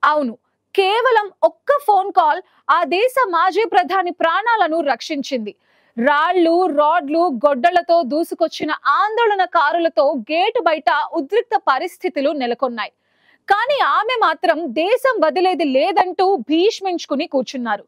అవును, కేవలం ఒక్క ఫోన్ కాల్ ఆ దేశ మాజీ ప్రధాని ప్రాణాలను రక్షించింది. రాళ్లు, రాడ్లు, గొడ్డలతో దూసుకొచ్చిన ఆందోళనకారులతో గేటు బయట ఉద్రిక్త పరిస్థితులు నెలకొన్నాయి. కానీ ఆమె మాత్రం దేశం వదిలేది లేదంటూ భీష్మించుకుని కూర్చున్నారు.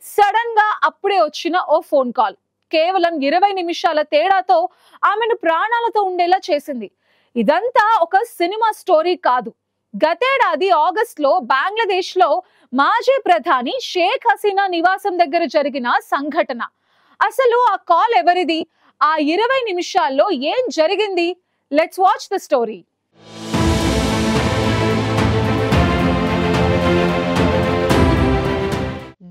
సడన్ గా అప్పుడే వచ్చిన ఓ ఫోన్ కాల్ కేవలం 20 నిమిషాల తేడాతో ఆమెను ప్రాణాలతో ఉండేలా చేసింది. ఇదంతా ఒక సినిమా స్టోరీ కాదు. గతేడాది ఆగస్టులో బంగ్లాదేశ్ లో మాజీ ప్రధాని షేక్ హసీనా నివాసం దగ్గర జరిగిన సంఘటన. అసలు ఆ కాల్ ఎవరిది? ఆ 20 నిమిషాల్లో ఏం జరిగింది? Let's watch the story.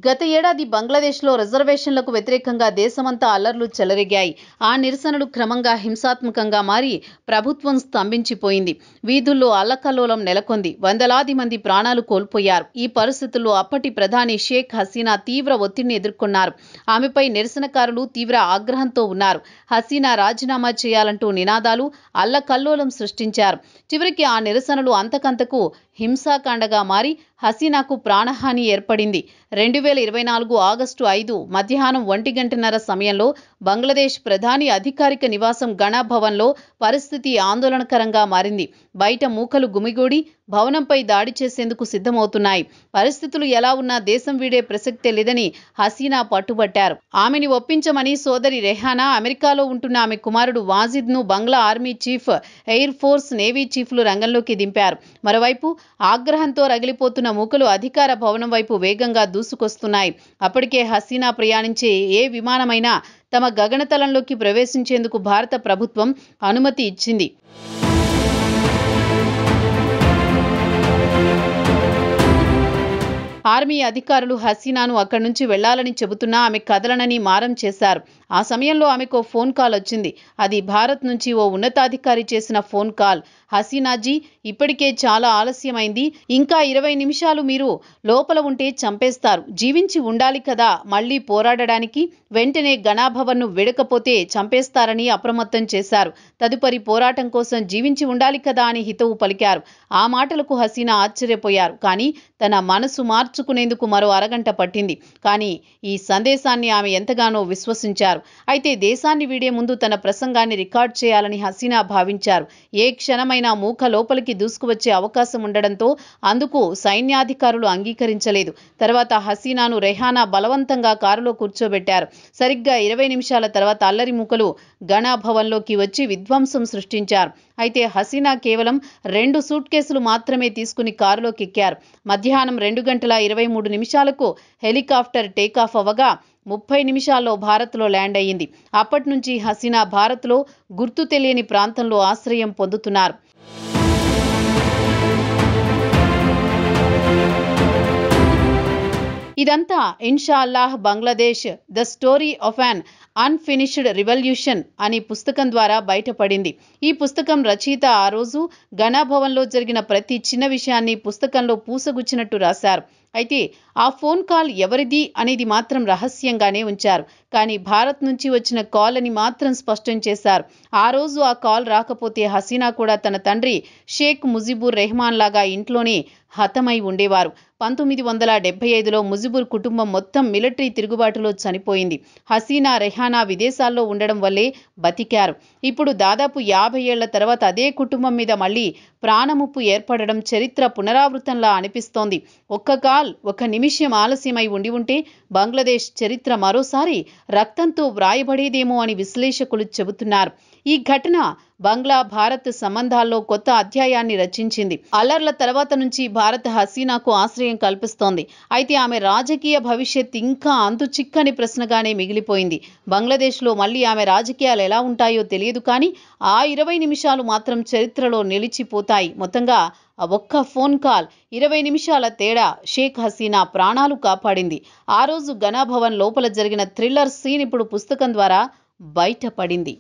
గత ఏడాది బంగ్లాదేశ్లో రిజర్వేషన్లకు వ్యతిరేకంగా దేశమంతా అల్లర్లు చెలరేగాయి. ఆ నిరసనలు క్రమంగా హింసాత్మకంగా మారి ప్రభుత్వం స్తంభించిపోయింది. వీధుల్లో అల్లకల్లోలం నెలకొంది. వందలాది మంది ప్రాణాలు కోల్పోయారు. ఈ పరిస్థితుల్లో అప్పటి ప్రధాని షేక్ హసీనా తీవ్ర ఒత్తిడిని ఎదుర్కొన్నారు. ఆమెపై నిరసనకారులు తీవ్ర ఆగ్రహంతో ఉన్నారు. హసీనా రాజీనామా చేయాలంటూ నినాదాలు, అల్లకల్లోలం సృష్టించారు. చివరికి ఆ నిరసనలు అంతకంతకు హింసాకాండగా మారి హసీనాకు ప్రాణహాని ఏర్పడింది. 2024 ఆగస్టు 5 మధ్యాహ్నం 1:30 సమయంలో బంగ్లాదేశ్ ప్రధాని అధికారిక నివాసం గణభవన్లో పరిస్థితి ఆందోళనకరంగా మారింది. బయట మూకలు గుమిగూడి భవనంపై దాడి చేసేందుకు సిద్ధమవుతున్నాయి. పరిస్థితులు ఎలా ఉన్నా దేశం వీడే ప్రసక్తే లేదని హసీనా పట్టుబట్టారు. ఆమెని ఒప్పించమని సోదరి రెహానా, అమెరికాలో ఉంటున్న ఆమె కుమారుడు వాజిద్ ను Bangla army chief, air force, navy చీఫ్లు రంగంలోకి దింపారు. మరోవైపు ఆగ్రహంతో రగిలిపోతున్న మూకలు అధికార భవనం వైపు వేగంగా దూసుకొస్తున్నాయి. అప్పటికే హసీనా ప్రయాణించే ఏ విమానమైనా తమ గగనతలంలోకి ప్రవేశించేందుకు భారత ప్రభుత్వం అనుమతి ఇచ్చింది. ఆర్మీ అధికారులు హసీనాను అక్కడి నుంచి వెళ్లాలని చెబుతున్నా ఆమె కదలనని మారం చేశారు. ఆ సమయంలో ఆమెకు ఫోన్ కాల్ వచ్చింది. అది భారత్ నుంచి ఓ ఉన్నతాధికారి చేసిన ఫోన్ కాల్. హసీనాజీ, ఇప్పటికే చాలా ఆలస్యమైంది. ఇంకా 20 నిమిషాలు మీరు లోపల ఉంటే చంపేస్తారు. జీవించి ఉండాలి కదా మళ్లీ పోరాడడానికి. వెంటనే గణభవన్ను విడకపోతే చంపేస్తారని అప్రమత్తం చేశారు. తదుపరి పోరాటం కోసం జీవించి ఉండాలి కదా అని హితవు పలికారు. ఆ మాటలకు హసీనా ఆశ్చర్యపోయారు. కానీ తన మనసు మార్చుకునేందుకు మరో అరగంట పట్టింది. కానీ ఈ సందేశాన్ని ఆమె ఎంతగానో విశ్వసించారు. అయితే దేశాన్ని వీడే ముందు తన ప్రసంగాన్ని రికార్డ్ చేయాలని హసీనా భావించారు. ఏ క్షణమైనా మూక లోపలికి దూసుకువచ్చే అవకాశం ఉండడంతో అందుకు సైన్యాధికారులు అంగీకరించలేదు. తర్వాత హసీనాను రెహానా బలవంతంగా కారులో కూర్చోబెట్టారు. సరిగ్గా 20 నిమిషాల తర్వాత అల్లరి మూకలు గణభవన్లోకి వచ్చి విధ్వంసం సృష్టించారు. అయితే హసీనా కేవలం 2 సూట్ కేసులు మాత్రమే తీసుకుని కారులోకి ఎక్కారు. మధ్యాహ్నం 2:23 హెలికాప్టర్ టేకాఫ్ అవ్వగా 30 నిమిషాల్లో భారత్లో ల్యాండ్ అయ్యింది. అప్పటి నుంచి హసీనా భారత్లో గుర్తు తెలియని ప్రాంతంలో ఆశ్రయం పొందుతున్నారు. ఇదంతా Insha Allah Bangladesh the story of an unfinished revolution అని పుస్తకం ద్వారా బయటపడింది. ఈ పుస్తకం రచయిత ఆ రోజు గణభవన్లో జరిగిన ప్రతి చిన్న విషయాన్ని పుస్తకంలో పూసగుచ్చినట్టు రాశారు. అయితే ఆ ఫోన్ కాల్ ఎవరిది అనేది మాత్రం రహస్యంగానే ఉంచారు. కానీ భారత్ నుంచి వచ్చిన కాల్ అని మాత్రం స్పష్టం చేశారు. ఆ రోజు ఆ కాల్ రాకపోతే హసీనా కూడా తన తండ్రి షేక్ ముజిబుర్ రెహమాన్ లాగా ఇంట్లోనే హతమై ఉండేవారు. 1975లో ముజిబుర్ కుటుంబం మొత్తం మిలిటరీ తిరుగుబాటులో చనిపోయింది. హసీనా, రెహానా విదేశాల్లో ఉండడం వల్లే బతికారు. ఇప్పుడు దాదాపు 50 ఏళ్ల తర్వాత అదే కుటుంబం మీద మళ్లీ ప్రాణముప్పు ఏర్పడడం చరిత్ర పునరావృతంలా అనిపిస్తోంది. ఒక్క కాల్, 1 నిమిషం ఆలస్యమై ఉండి ఉంటే బంగ్లాదేశ్ చరిత్ర మరోసారి రక్తంతో వ్రాయబడేదేమో అని విశ్లేషకులు చెబుతున్నారు. ఈ ఘటన బంగ్లా భారత్ సంబంధాల్లో కొత్త అధ్యాయాన్ని రచించింది. అల్లర్ల తర్వాత నుంచి భారత్ హసీనాకు ఆశ్రయం కల్పిస్తోంది. అయితే ఆమె రాజకీయ భవిష్యత్ ఇంకా అంతుచిక్కని ప్రశ్నగానే మిగిలిపోయింది. బంగ్లాదేశ్లో మళ్లీ ఆమె రాజకీయాలు ఎలా ఉంటాయో తెలియదు. కానీ ఆ 20 నిమిషాలు మాత్రం చరిత్రలో నిలిచిపోతాయి. మొత్తంగా ఆ ఒక్క ఫోన్ కాల్, 20 నిమిషాల తేడా షేక్ హసీనా ప్రాణాలు కాపాడింది. ఆ రోజు గణభవన్ లోపల జరిగిన థ్రిల్లర్ సీన్ ఇప్పుడు పుస్తకం ద్వారా బయటపడింది.